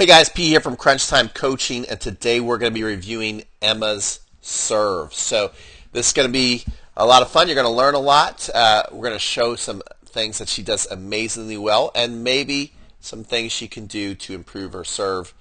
Hey guys, P here from Crunch Time Coaching, and today we're going to be reviewing Emma's serve. So this is going to be a lot of fun. You're going to learn a lot. We're going to show some things that she does amazingly well, and maybe some things she can do to improve her serve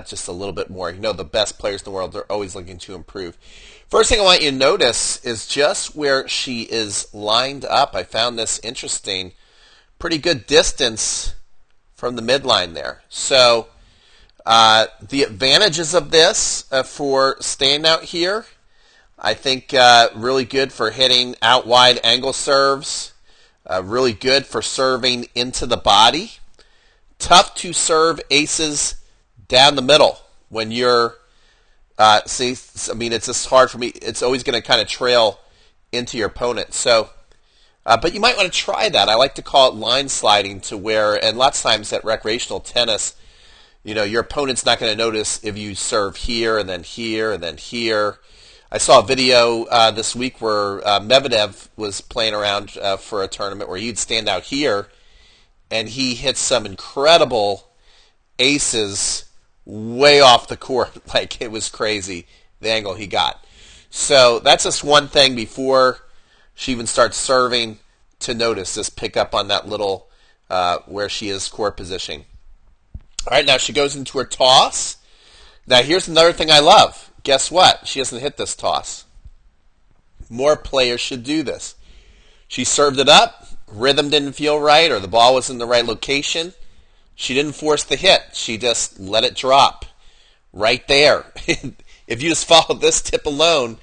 just a little bit more. You know, the best players in the world are always looking to improve. First thing I want you to notice is just where she is lined up. I found this interesting. Pretty good distance from the midline there. So the advantages of this for staying out here, I think really good for hitting out wide angle serves, really good for serving into the body. Tough to serve aces down the middle when you're, see, I mean, it's just hard for me. It's always going to kind of trail into your opponent. So, but you might want to try that. I like to call it line sliding, to where, and lots of times at recreational tennis, you know, your opponent's not going to notice if you serve here and then here and then here. I saw a video this week where Medvedev was playing around for a tournament where he'd stand out here and he hit some incredible aces way off the court. Like, it was crazy, the angle he got. So that's just one thing before she even starts serving to notice. Just pick up on that little where she is court positioning. All right, now she goes into her toss. Now here's another thing I love. Guess what? She doesn't hit this toss. More players should do this. She served it up. Rhythm didn't feel right, or the ball was in the right location. She didn't force the hit. She just let it drop right there. If you just follow this tip alone,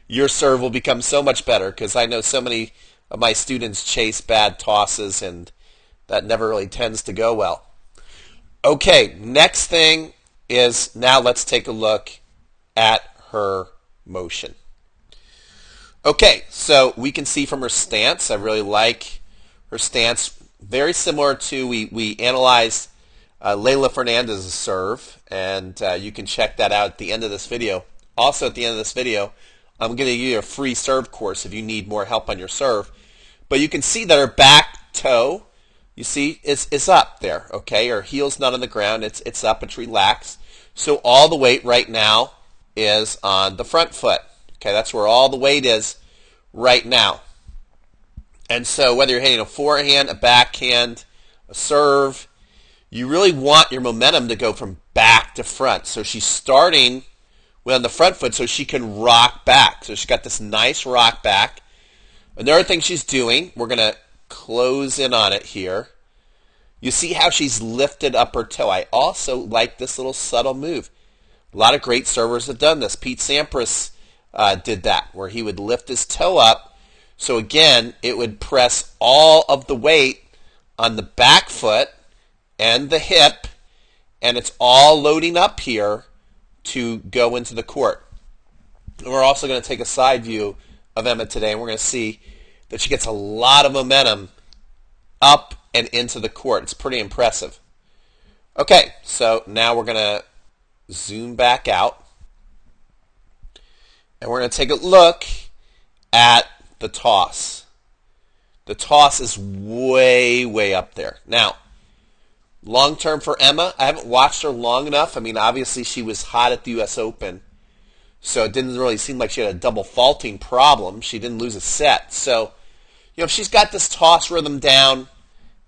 your serve will become so much better, because I know so many of my students chase bad tosses, and that never really tends to go well. Okay, next thing is, now let's take a look at her motion. Okay, so we can see from her stance, I really like her stance. Very similar to, we analyzed Leylah Fernandez's serve, and you can check that out at the end of this video. Also at the end of this video, I'm going to give you a free serve course if you need more help on your serve. But you can see that her back toe, you see, it's up there, okay? Her heel's not on the ground. It's up. It's relaxed. So all the weight right now is on the front foot. Okay, that's where all the weight is right now. And so whether you're hitting a forehand, a backhand, a serve, you really want your momentum to go from back to front. So she's starting on the front foot so she can rock back. So she's got this nice rock back. Another thing she's doing, we're going to close in on it here. You see how she's lifted up her toe. I also like this little subtle move. A lot of great servers have done this. Pete Sampras did that, where he would lift his toe up. So again, it would press all of the weight on the back foot and the hip, and it's all loading up here to go into the court. And we're also going to take a side view of Emma today, and we're going to see that she gets a lot of momentum up and into the court. It's pretty impressive. Okay, so now we're going to zoom back out, and we're going to take a look at the toss. The toss is way, way up there. Now, long term for Emma, I haven't watched her long enough. I mean, obviously she was hot at the U.S. Open, so it didn't really seem like she had a double faulting problem. She didn't lose a set. So, you know, if she's got this toss rhythm down,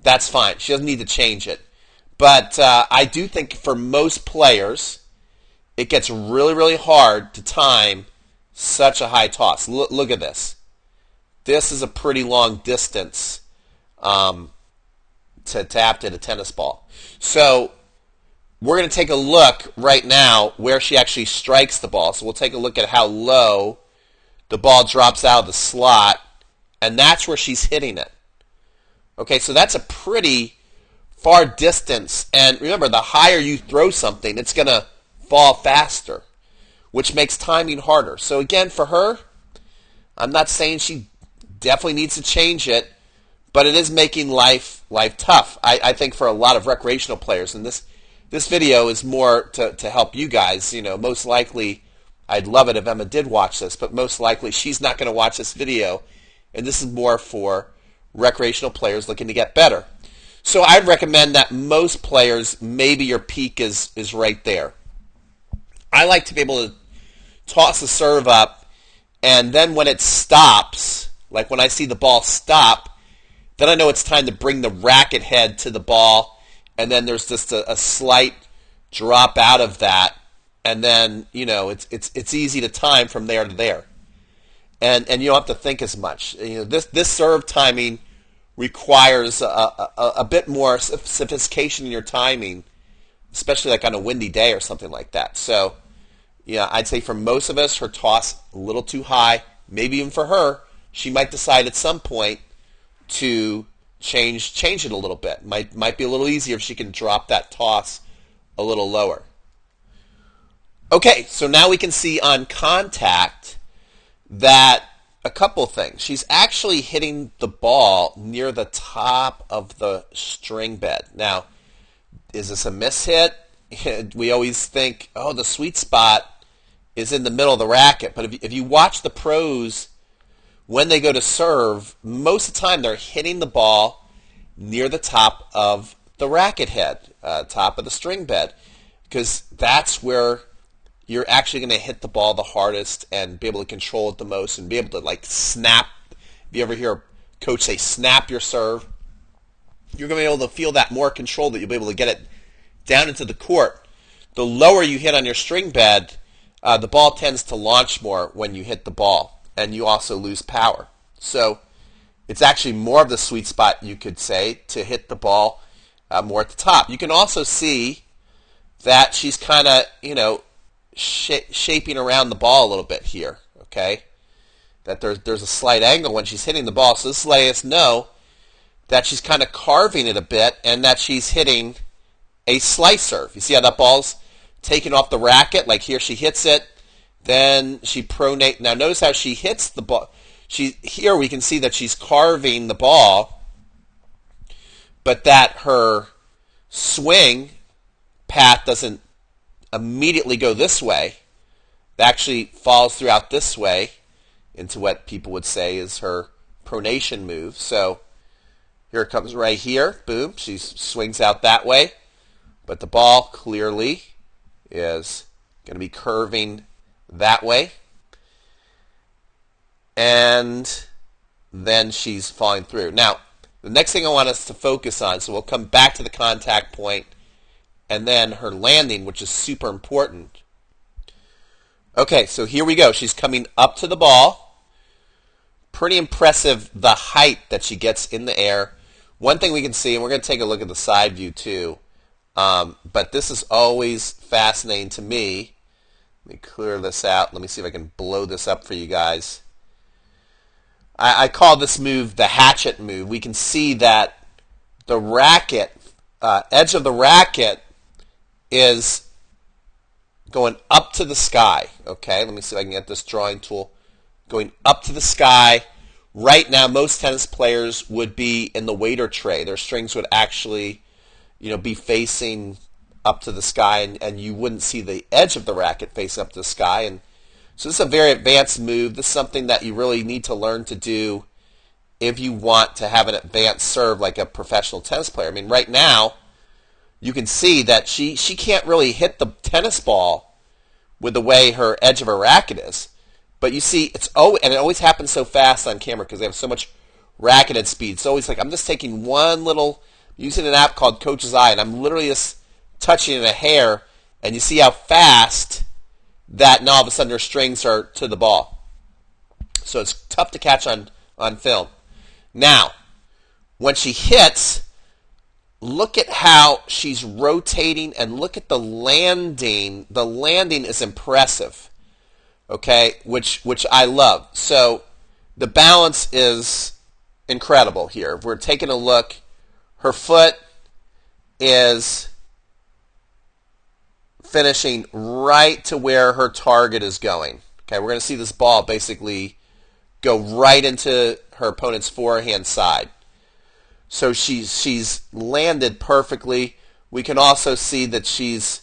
that's fine. She doesn't need to change it. But I do think for most players, it gets really, really hard to time such a high toss. Look at this. This is a pretty long distance to tap at a tennis ball. So we're going to take a look right now where she actually strikes the ball. So we'll take a look at how low the ball drops out of the slot, and that's where she's hitting it. Okay, so that's a pretty far distance. And remember, the higher you throw something, it's going to fall faster, which makes timing harder. So again, for her, I'm not saying she definitely needs to change it, but it is making life tough. I think for a lot of recreational players, and this video is more to help you guys. You know, most likely, I'd love it if Emma did watch this, but most likely she's not going to watch this video, and this is more for recreational players looking to get better. So I'd recommend that most players, maybe your peak is right there. I like to be able to toss the serve up, and then when it stops, like when I see the ball stop, then I know it's time to bring the racket head to the ball, and then there's just a slight drop out of that, and then it's easy to time from there to there, and you don't have to think as much. This serve timing requires a bit more sophistication in your timing, especially like on a windy day or something like that. So, I'd say for most of us, her toss a little too high. Maybe even for her, she might decide at some point to change it a little bit. Might be a little easier if she can drop that toss a little lower. Okay, so now we can see on contact that a couple things. She's actually hitting the ball near the top of the string bed. Now, is this a mishit? We always think, oh, the sweet spot is in the middle of the racket. But if you watch the pros, when they go to serve, most of the time they're hitting the ball near the top of the racket head, top of the string bed, because that's where you're actually going to hit the ball the hardest and be able to control it the most and be able to like snap. If you ever hear a coach say snap your serve, you're going to be able to feel that more control, that you'll be able to get it down into the court. The lower you hit on your string bed, the ball tends to launch more when you hit the ball, and you also lose power. So it's actually more of the sweet spot, you could say, to hit the ball more at the top. You can also see that she's kind of, shaping around the ball a little bit here, okay? That there's a slight angle when she's hitting the ball. So this lets us know that she's kind of carving it a bit and that she's hitting a slice serve. You see how that ball's taken off the racket? Like here she hits it, then she pronate. Now notice how she hits the ball. Here we can see that she's carving the ball, but that her swing path doesn't immediately go this way. It actually falls throughout this way into what people would say is her pronation move. So here it comes right here. Boom. She swings out that way. But the ball clearly is going to be curving that way. And then she's falling through. Now, the next thing I want us to focus on, so we'll come back to the contact point and then her landing, which is super important. Okay, so here we go. She's coming up to the ball. Pretty impressive, the height that she gets in the air. One thing we can see, and we're going to take a look at the side view too, but this is always fascinating to me. Let me clear this out. Let me see if I can blow this up for you guys. I call this move the hatchet move. We can see that the racket, edge of the racket, is going up to the sky. Okay, let me see if I can get this drawing tool going up to the sky. Right now, most tennis players would be in the waiter tray. Their strings would actually, be facing up to the sky, and you wouldn't see the edge of the racket face up to the sky. And so this is a very advanced move. This is something that you really need to learn to do if you want to have an advanced serve like a professional tennis player. I mean, right now, you can see that she can't really hit the tennis ball with the way her edge of her racket is. But you see, it always happens so fast on camera because they have so much racketed speed. It's always like, I'm just taking using an app called Coach's Eye, and I'm literally just touching it a hair, and you see how fast that now all of a sudden her strings are to the ball. So it's tough to catch on film. Now, when she hits, look at how she's rotating, and look at the landing. The landing is impressive, okay, which I love. So the balance is incredible here. If we're taking a look, her foot is finishing right to where her target is going. Okay, we're going to see this ball basically go right into her opponent's forehand side. So she's landed perfectly. We can also see that she's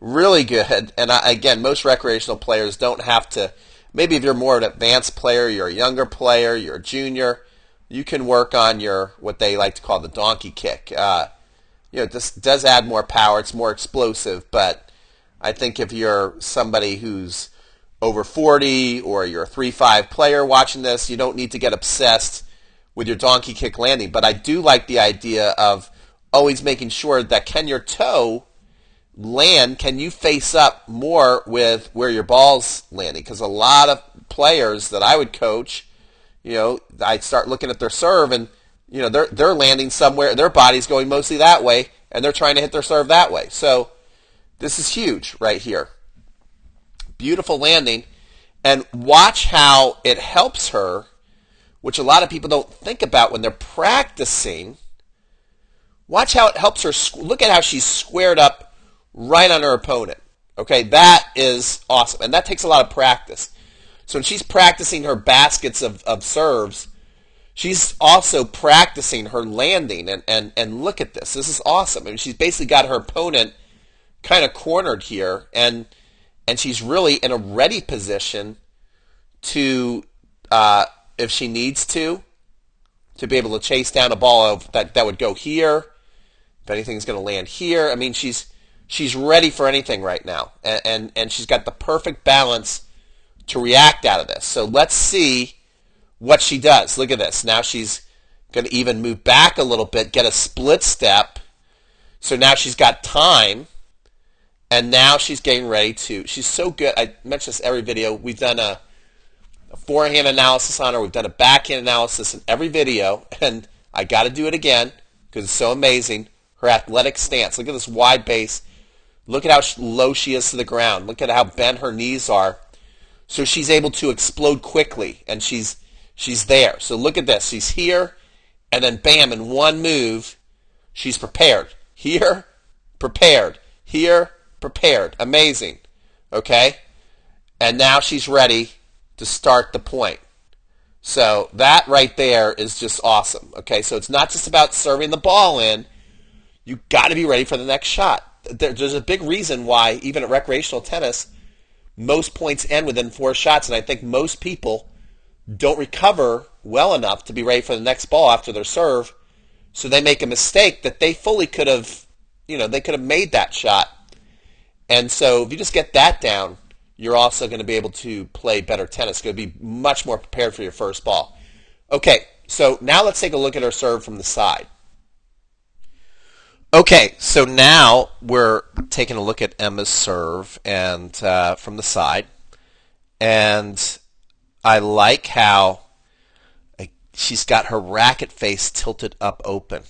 really good. And again, most recreational players don't have to. Maybe if you're more an advanced player, you're a younger player, you're a junior, you can work on your what they like to call the donkey kick. This does add more power. It's more explosive, but I think if you're somebody who's over 40 or you're a 3-5 player watching this, you don't need to get obsessed with your donkey kick landing. But I do like the idea of always making sure that can your toe land, can you face up more with where your ball's landing? Because a lot of players that I would coach, I start looking at their serve and, they're landing somewhere, their body's going mostly that way, and they're trying to hit their serve that way. So this is huge right here. Beautiful landing. And watch how it helps her, which a lot of people don't think about when they're practicing. Watch how it helps her. Look at how she's squared up right on her opponent. Okay, that is awesome. And that takes a lot of practice. So when she's practicing her baskets of serves, she's also practicing her landing. And look at this. This is awesome. I mean, she's basically got her opponent kind of cornered here. And she's really in a ready position to, if she needs to be able to chase down a ball that would go here. If anything's going to land here. I mean, she's ready for anything right now. And she's got the perfect balance to react out of this. So let's see what she does. Look at this. Now she's going to even move back a little bit, get a split step. So now she's got time. And now she's getting ready to, she's so good. I mention this every video. We've done a forehand analysis on her. We've done a backhand analysis in every video. And I got to do it again because it's so amazing. Her athletic stance. Look at this wide base. Look at how low she is to the ground. Look at how bent her knees are. So she's able to explode quickly, and she's there. So look at this. She's here, and then bam, in one move, she's prepared. Here, prepared. Here, prepared. Amazing. Okay? And now she's ready to start the point. So that right there is just awesome. Okay? So it's not just about serving the ball in. You got to be ready for the next shot. There's a big reason why, even at recreational tennis, most points end within 4 shots, and I think most people don't recover well enough to be ready for the next ball after their serve, so they make a mistake that they fully could have, they could have made that shot. And so if you just get that down, you're also going to be able to play better tennis. You're going to be much more prepared for your first ball. Okay, so now let's take a look at her serve from the side. Okay, so now we're taking a look at Emma's serve and from the side, and I like how she's got her racket face tilted up open.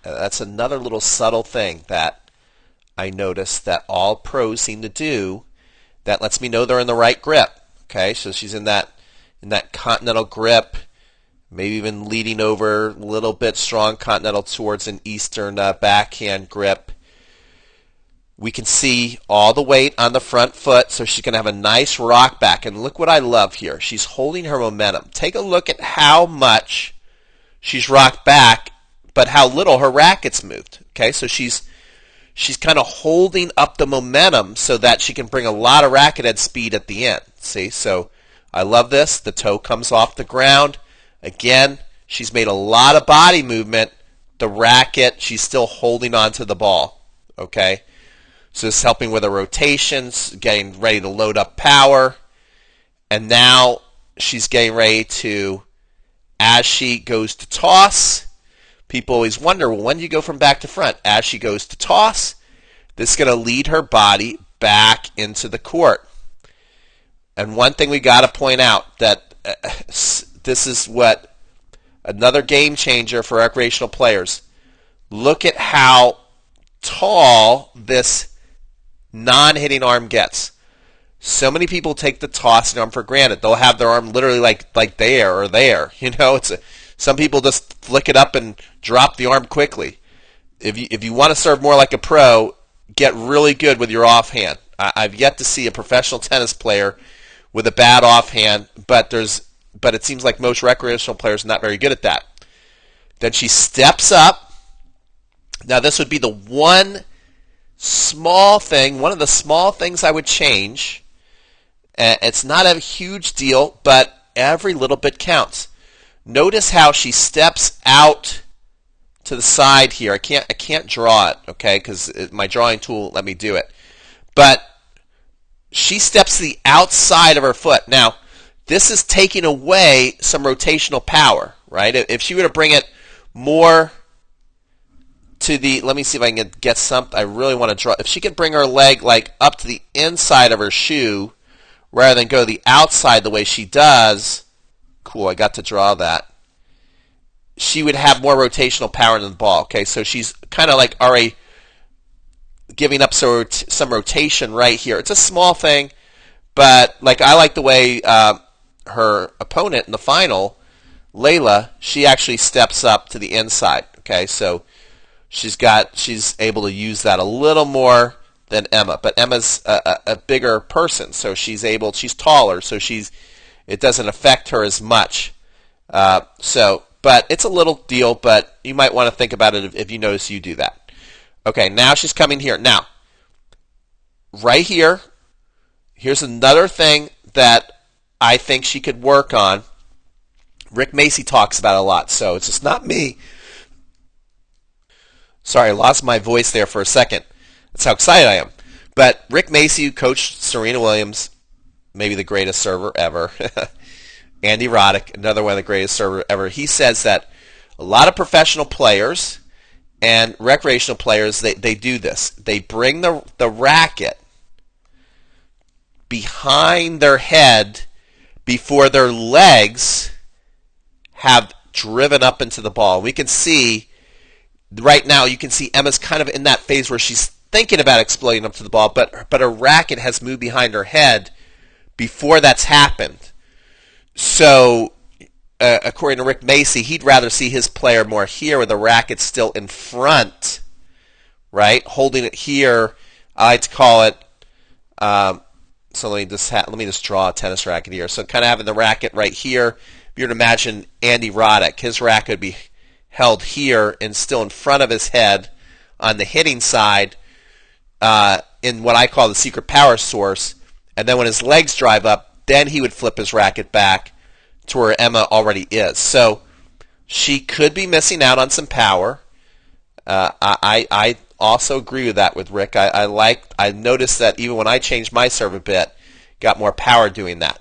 That's another little subtle thing that I noticed that all pros seem to do that lets me know they're in the right grip. Okay, so she's in that continental grip. Maybe even leading over a little bit strong continental towards an eastern backhand grip. We can see all the weight on the front foot, so she's going to have a nice rock back. And look what I love here. She's holding her momentum. Take a look at how much she's rocked back, but how little her racket's moved. Okay, so she's kind of holding up the momentum so that she can bring a lot of racket head speed at the end. See, so I love this. The toe comes off the ground. Again, she's made a lot of body movement. The racket, she's still holding on to the ball. Okay? So this is helping with her rotations, getting ready to load up power. And now she's getting ready to, as she goes to toss, people always wonder, well, when do you go from back to front? As she goes to toss, this is going to lead her body back into the court. And one thing we got to point out, that this is what another game changer for recreational players. Look at how tall this non-hitting arm gets. So many people take the tossing arm for granted. They'll have their arm literally like there or there. Some people just flick it up and drop the arm quickly. If you want to serve more like a pro, get really good with your offhand. I've yet to see a professional tennis player with a bad offhand, but it seems like most recreational players are not very good at that. Then she steps up. Now this would be the one of the small things I would change. It's not a huge deal, but every little bit counts. Notice how she steps out to the side here. I can't draw it, okay, because my drawing tool won't let me do it. But she steps to the outside of her foot. Now, this is taking away some rotational power, right? If she were to bring it more to the, let me see if I can get something. I really want to draw. If she could bring her leg like up to the inside of her shoe rather than go the outside the way she does, cool, I got to draw that. She would have more rotational power than the ball. Okay, so she's kind of like already giving up some rotation right here. It's a small thing, but like I like the way her opponent in the final, Layla, she actually steps up to the inside. Okay, so she's able to use that a little more than Emma, but Emma's a bigger person, so she's taller, so it doesn't affect her as much. But it's a little deal, but you might want to think about it if you notice you do that. Okay, now she's coming here. Now, right here, here's another thing that I think she could work on. Rick Macy talks about it a lot, so it's just not me. Sorry, I lost my voice there for a second. That's how excited I am. But Rick Macy, who coached Serena Williams, maybe the greatest server ever, Andy Roddick, another one of the greatest servers ever, he says that a lot of professional players and recreational players, they do this. They bring the racket behind their head before their legs have driven up into the ball. We can see, right now, you can see Emma's kind of in that phase where she's thinking about exploding up to the ball, but her racket has moved behind her head before that's happened. So, according to Rick Macy, he'd rather see his player more here with the racket still in front, right? Holding it here. I like to call it, so let me just draw a tennis racket here. So kind of having the racket right here. If you were to imagine Andy Roddick, his racket would be held here and still in front of his head on the hitting side in what I call the secret power source. And then when his legs drive up, then he would flip his racket back to where Emma already is. So she could be missing out on some power. I also agree with that with Rick. I noticed that even when I changed my serve a bit, got more power doing that.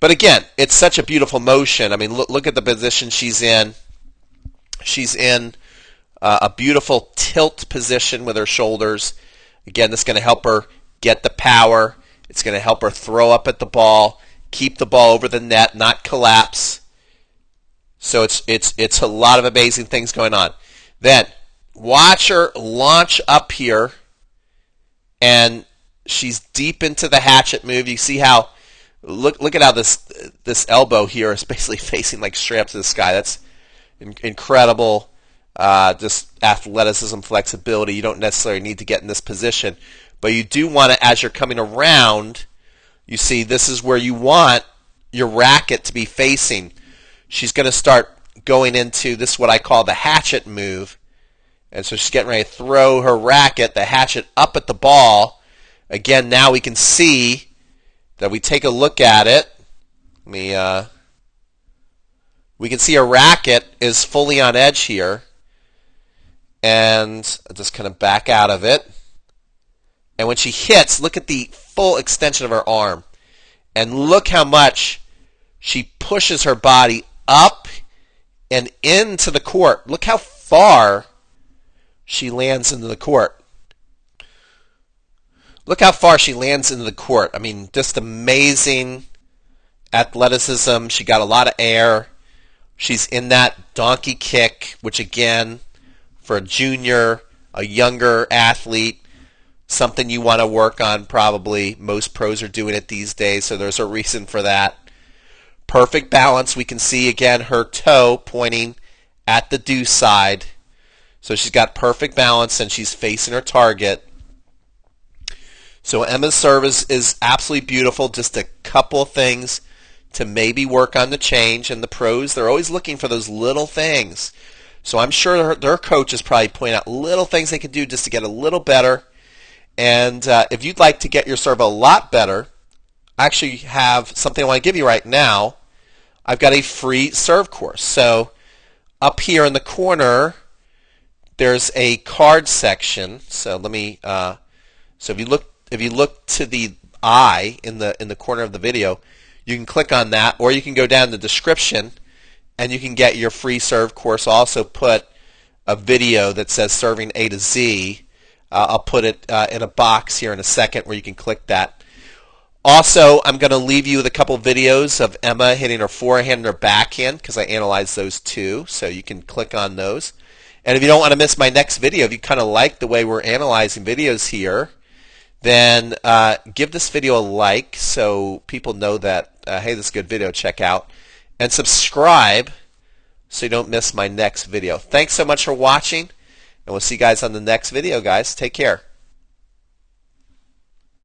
But again, it's such a beautiful motion. I mean, look at the position she's in. She's in a beautiful tilt position with her shoulders. Again, this is going to help her get the power. It's going to help her throw up at the ball, keep the ball over the net, not collapse. So it's a lot of amazing things going on. Then watch her launch up here, and she's deep into the hatchet move. You see how look at how this elbow here is basically facing like straight up to the sky. That's incredible. Just athleticism, flexibility. You don't necessarily need to get in this position, but you do want to, as you're coming around, you see this is where you want your racket to be facing. She's going to start going into this, what I call the hatchet move. And so she's getting ready to throw her racket, the hatchet, up at the ball. Again, now we can see that we take a look at it. We can see her racket is fully on edge here. And I'll just kind of back out of it. And when she hits, look at the full extension of her arm. And look how much she pushes her body up and into the court. Look how far she lands into the court. Look how far she lands into the court. I mean, just amazing athleticism. She got a lot of air. She's in that donkey kick, which again, for a junior, a younger athlete, something you want to work on probably. Most pros are doing it these days, so there's a reason for that. Perfect balance. We can see, again, her toe pointing at the deuce side. So she's got perfect balance, and she's facing her target. So Emma's service is absolutely beautiful. Just a couple of things to maybe work on the change. And the pros, they're always looking for those little things. So I'm sure their coach is probably pointing out little things they can do just to get a little better. And if you'd like to get your serve a lot better, I actually have something I want to give you right now. I've got a free serve course. So up here in the corner, there's a card section. So let me. So if you look to the I in the corner of the video, you can click on that, or you can go down the description, and you can get your free serve course. I'll also put a video that says Serving A to Z. I'll put it in a box here in a second where you can click that. Also, I'm going to leave you with a couple videos of Emma hitting her forehand and her backhand because I analyzed those too, so you can click on those. And if you don't want to miss my next video, if you kind of like the way we're analyzing videos here, then give this video a like so people know that, hey, this is a good video, check out. And subscribe so you don't miss my next video. Thanks so much for watching, and we'll see you guys on the next video, guys. Take care.